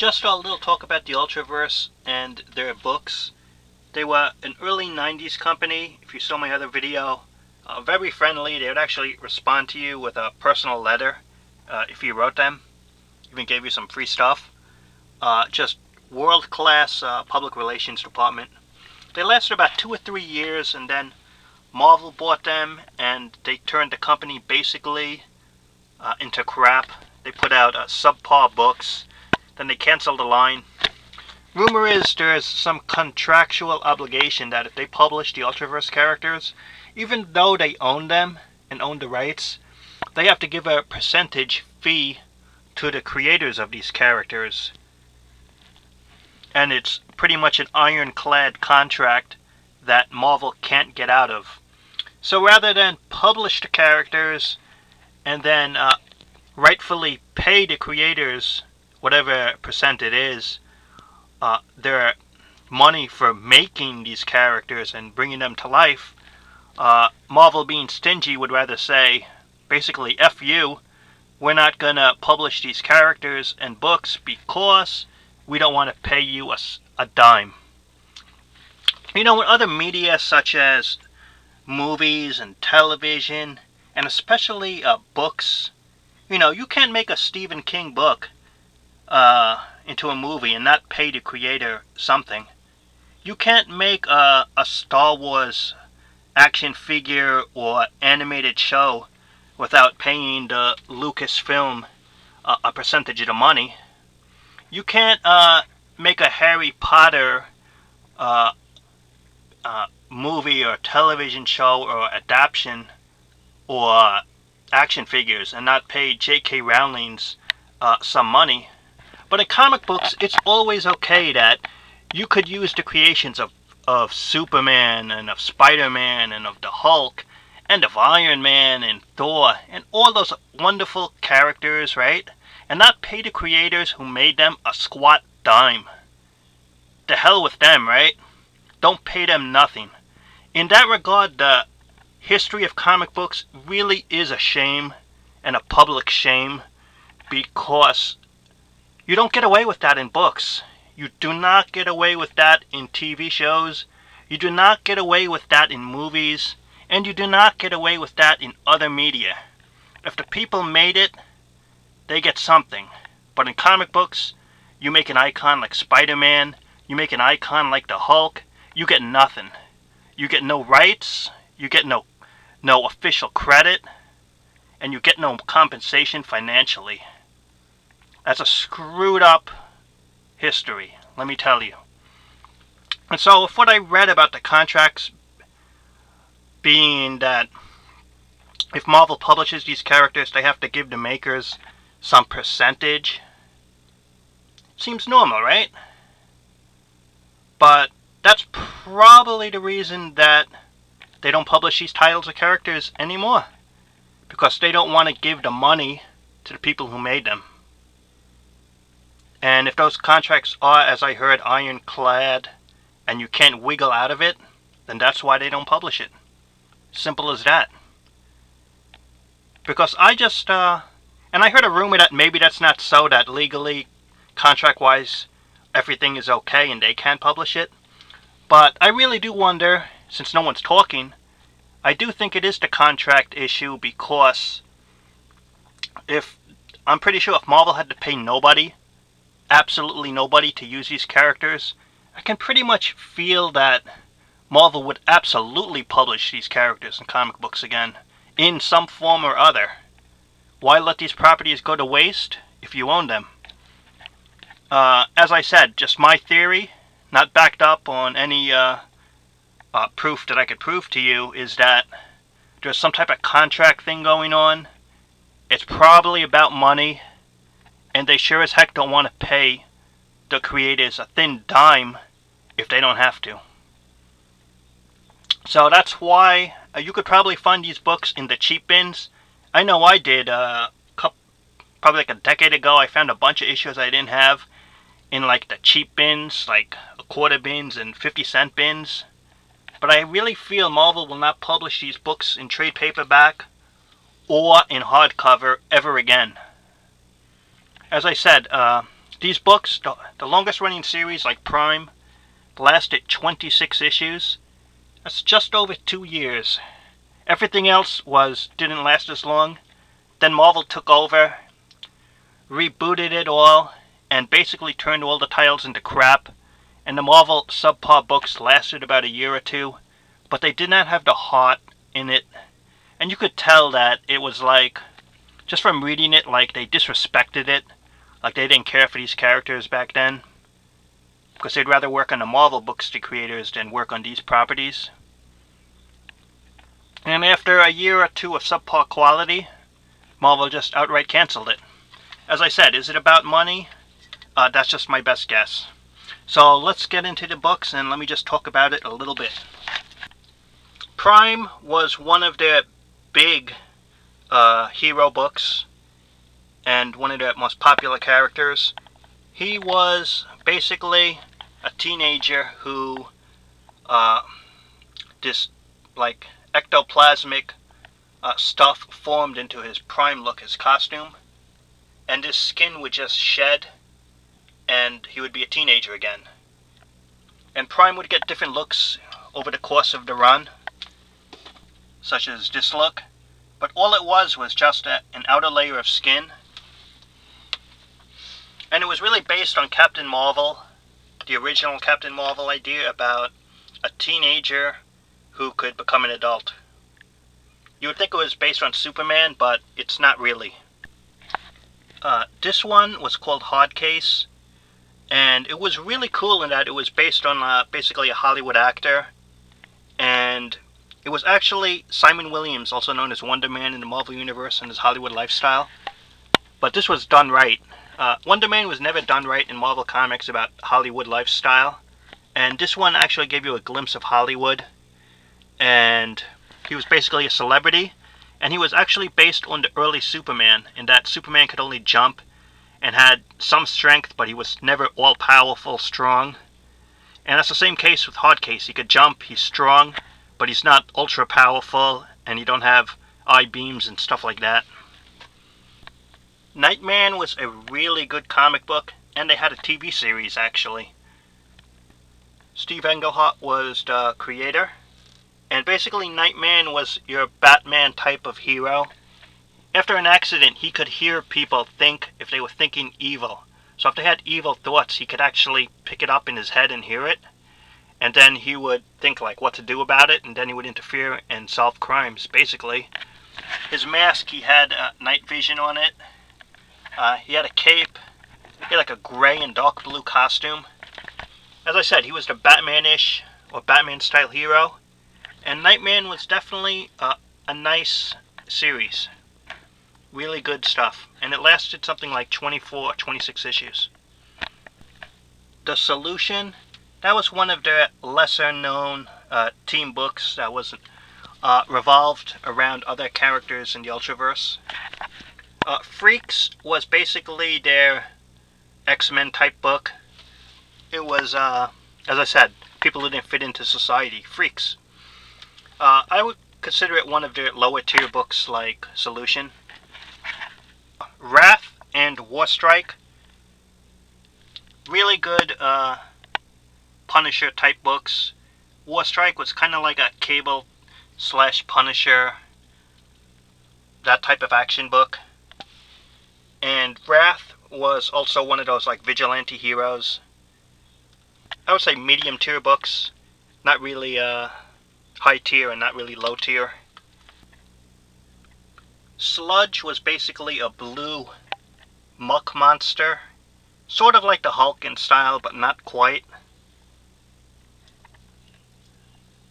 Just a little talk about the Ultraverse and their books. They were an early 90s company. If you saw my other video, very friendly. They would actually respond to you with a personal letter if you wrote them. Even gave you some free stuff. Just world-class public relations department. They lasted about 2 or 3 years, and then Marvel bought them, and they turned the company basically into crap. They put out subpar books. Then they canceled the line. Rumor is there's some contractual obligation that if they publish the Ultraverse characters, even though they own them and own the rights, they have to give a percentage fee to the creators of these characters. And it's pretty much an ironclad contract that Marvel can't get out of. So rather than publish the characters and then rightfully pay the creators whatever percent it is, their money for making these characters and bringing them to life, Marvel, being stingy, would rather say, basically, F you, we're not going to publish these characters and books because we don't want to pay you a dime. You know, with other media such as movies and television, and especially books, you know, you can't make a Stephen King book into a movie and not pay the creator something. You can't make a Star Wars action figure or animated show without paying the Lucasfilm a percentage of the money. You can't make a Harry Potter movie or television show or adaptation or action figures and not pay J.K. Rowling's some money. But in comic books, it's always okay that you could use the creations of Superman and of Spider-Man and of the Hulk and of Iron Man and Thor and all those wonderful characters, right? And not pay the creators who made them a squat dime. The hell with them, right? Don't pay them nothing. In that regard, the history of comic books really is a shame, and a public shame, because you don't get away with that in books. You do not get away with that in TV shows. You do not get away with that in movies. And you do not get away with that in other media. If the people made it, they get something. But in comic books, you make an icon like Spider-Man, you make an icon like the Hulk, you get nothing. You get no rights, you get no official credit, and you get no compensation financially. That's a screwed up history, let me tell you. And so if what I read about the contracts being that if Marvel publishes these characters, they have to give the makers some percentage, seems normal, right? But that's probably the reason that they don't publish these titles or characters anymore. Because they don't want to give the money to the people who made them. And if those contracts are, as I heard, ironclad, and you can't wiggle out of it, then that's why they don't publish it. Simple as that. Because I just, and I heard a rumor that maybe that's not so, that legally, contract-wise, everything is okay and they can't publish it. But I really do wonder, since no one's talking, I do think it is the contract issue, because I'm pretty sure if Marvel had to pay nobody, absolutely nobody, to use these characters, I can pretty much feel that Marvel would absolutely publish these characters in comic books again, in some form or other. Why let these properties go to waste if you own them? As I said, just my theory, not backed up on any proof that I could prove to you, is that there's some type of contract thing going on. It's probably about money, and they sure as heck don't want to pay the creators a thin dime if they don't have to. So that's why you could probably find these books in the cheap bins. I know I did. Probably like a decade ago, I found a bunch of issues I didn't have in like the cheap bins, like quarter bins and 50-cent bins. But I really feel Marvel will not publish these books in trade paperback or in hardcover ever again. As I said, These books, the longest running series like Prime, lasted 26 issues. That's just over 2 years. Everything else didn't last as long. Then Marvel took over, rebooted it all, and basically turned all the titles into crap. And the Marvel subpar books lasted about a year or two, but they did not have the heart in it. And you could tell that it was like, just from reading it, like they disrespected it. Like they didn't care for these characters back then. Because they'd rather work on the Marvel books, the creators, than work on these properties. And after a year or two of subpar quality, Marvel just outright canceled it. As I said, is it about money? That's just my best guess. So let's get into the books and let me just talk about it a little bit. Prime was one of their big hero books and one of their most popular characters. He was basically a teenager who this like ectoplasmic stuff formed into his Prime look, his costume, and his skin would just shed and he would be a teenager again. And Prime would get different looks over the course of the run, such as this look, but all it was just an outer layer of skin. And it was really based on Captain Marvel, the original Captain Marvel idea about a teenager who could become an adult. You would think it was based on Superman, but it's not really. This one was called Hard Case, and it was really cool in that it was based on basically a Hollywood actor, and it was actually Simon Williams, also known as Wonder Man in the Marvel Universe, and his Hollywood lifestyle. But this was done right. Wonder Man was never done right in Marvel Comics about Hollywood lifestyle, and this one actually gave you a glimpse of Hollywood, and he was basically a celebrity, and he was actually based on the early Superman, in that Superman could only jump and had some strength, but he was never all-powerful, strong. And that's the same case with Hard Case. He could jump, he's strong, but he's not ultra-powerful, and he don't have eye beams and stuff like that. Nightman was a really good comic book, and they had a TV series, actually. Steve Englehart was the creator, and basically Nightman was your Batman type of hero. After an accident, he could hear people think if they were thinking evil. So if they had evil thoughts, he could actually pick it up in his head and hear it. And then he would think like what to do about it, and then he would interfere and solve crimes, basically. His mask, he had night vision on it. He had a cape. He had like a gray and dark blue costume. As I said, he was the Batman-ish or Batman-style hero. And Nightman was definitely a nice series. Really good stuff. And it lasted something like 24 or 26 issues. The Solution, that was one of the lesser-known team books that wasn't revolved around other characters in the Ultraverse. Freaks was basically their X-Men type book. It was, as I said, people who didn't fit into society. Freaks. I would consider it one of their lower tier books like Solution. Wrath and War Strike. Really good Punisher type books. War Strike was kind of like a Cable / Punisher, that type of action book. And Wrath was also one of those like vigilante heroes. I would say medium tier books. Not really high tier and not really low tier. Sludge was basically a blue muck monster. Sort of like the Hulk in style, but not quite.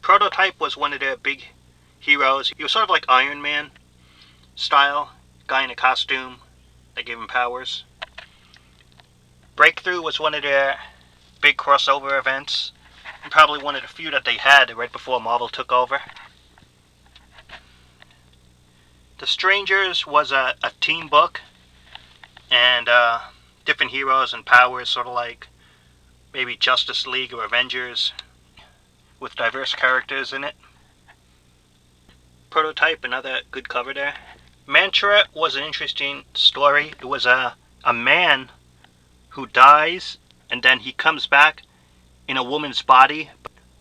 Prototype was one of their big heroes. He was sort of like Iron Man style. Guy in a costume that gave him powers. Breakthrough was one of their big crossover events. And probably one of the few that they had right before Marvel took over. The Strangers was a team book, and different heroes and powers, sort of like maybe Justice League or Avengers, with diverse characters in it. Prototype, another good cover there. Mantra was an interesting story. It was a man who dies, and then he comes back in a woman's body.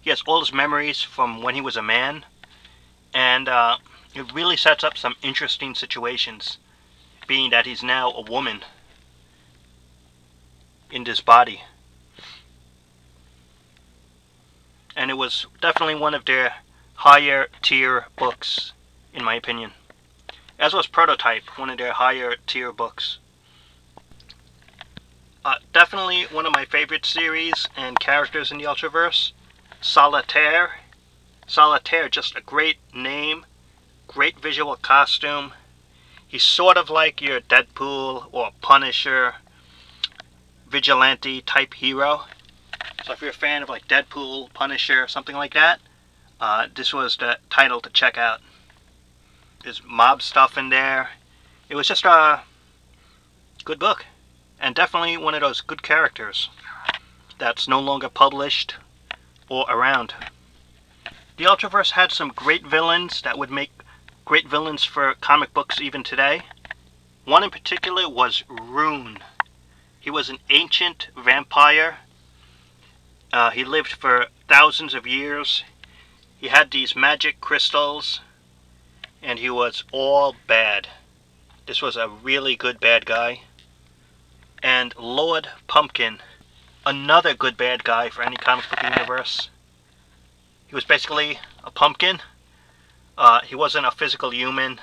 He has all his memories from when he was a man, and it really sets up some interesting situations, being that he's now a woman in this body. And it was definitely one of their higher tier books, in my opinion. As was Prototype, one of their higher tier books. Definitely one of my favorite series and characters in the Ultraverse. Solitaire. Solitaire, just a great name, great visual costume. He's sort of like your Deadpool or Punisher, vigilante type hero. So if you're a fan of like Deadpool, Punisher, something like that, this was the title to check out. There's mob stuff in there. It was just a good book. And definitely one of those good characters that's no longer published or around. The Ultraverse had some great villains that would make great villains for comic books even today. One in particular was Rune. He was an ancient vampire. He lived for thousands of years. He had these magic crystals, and he was all bad. This was a really good bad guy. And Lord Pumpkin, another good bad guy for any comic book universe. He was basically a pumpkin. He wasn't a physical human,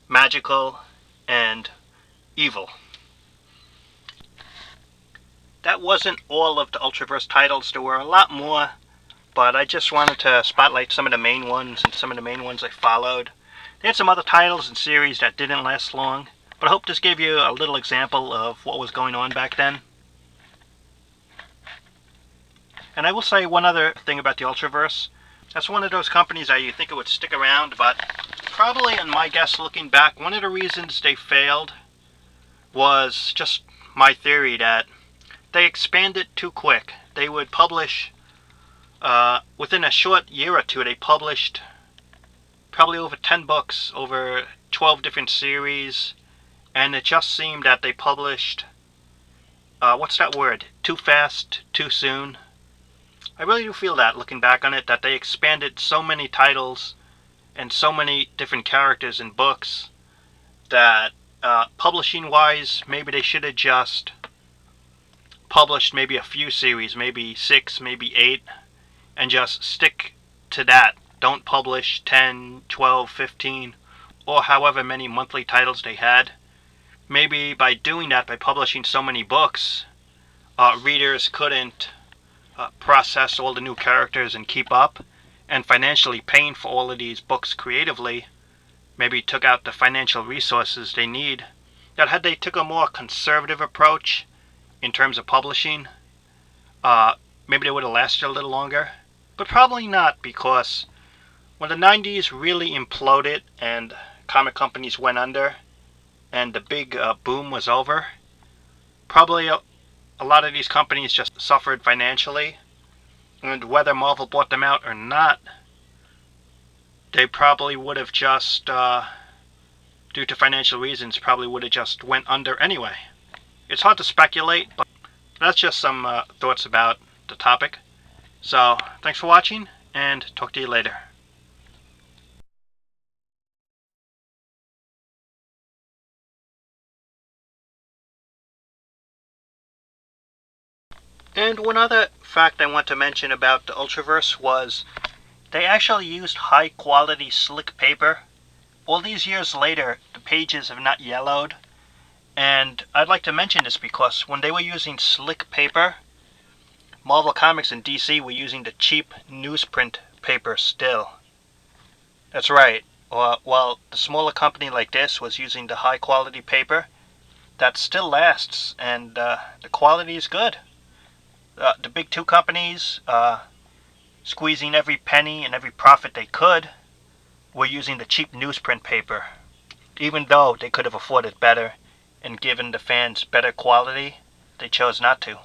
magical, and evil. That wasn't all of the Ultraverse titles. There were a lot more, but I just wanted to spotlight some of the main ones and some of the main ones I followed. They had some other titles and series that didn't last long, but I hope this gave you a little example of what was going on back then. And I will say one other thing about the Ultraverse. That's one of those companies that you think it would stick around, but probably, in my guess looking back, one of the reasons they failed was just my theory that they expanded too quick. They would publish, within a short year or two, they published probably over 10 books, over 12 different series, and it just seemed that they published, what's that word? Too fast, too soon. I really do feel that, looking back on it, that they expanded so many titles and so many different characters in books that publishing-wise, maybe they should have just published maybe a few series, maybe 6, maybe 8, and just stick to that. Don't publish 10, 12, 15, or however many monthly titles they had. Maybe by doing that, by publishing so many books, readers couldn't process all the new characters and keep up, and financially paying for all of these books creatively maybe took out the financial resources they need. That had they took a more conservative approach in terms of publishing, maybe they would have lasted a little longer. But probably not, because when the 90s really imploded and comic companies went under and the big boom was over, probably a lot of these companies just suffered financially, and whether Marvel bought them out or not, they probably would have just, due to financial reasons, probably would have just went under anyway. It's hard to speculate, but that's just some thoughts about the topic. So, thanks for watching, and talk to you later. And one other fact I want to mention about the Ultraverse was they actually used high quality slick paper. All these years later, the pages have not yellowed. And I'd like to mention this because when they were using slick paper, Marvel Comics and DC were using the cheap newsprint paper still. That's right. While the smaller company like this was using the high quality paper, that still lasts, and the quality is good. The big two companies, squeezing every penny and every profit they could, were using the cheap newsprint paper. Even though they could have afforded better and given the fans better quality, they chose not to.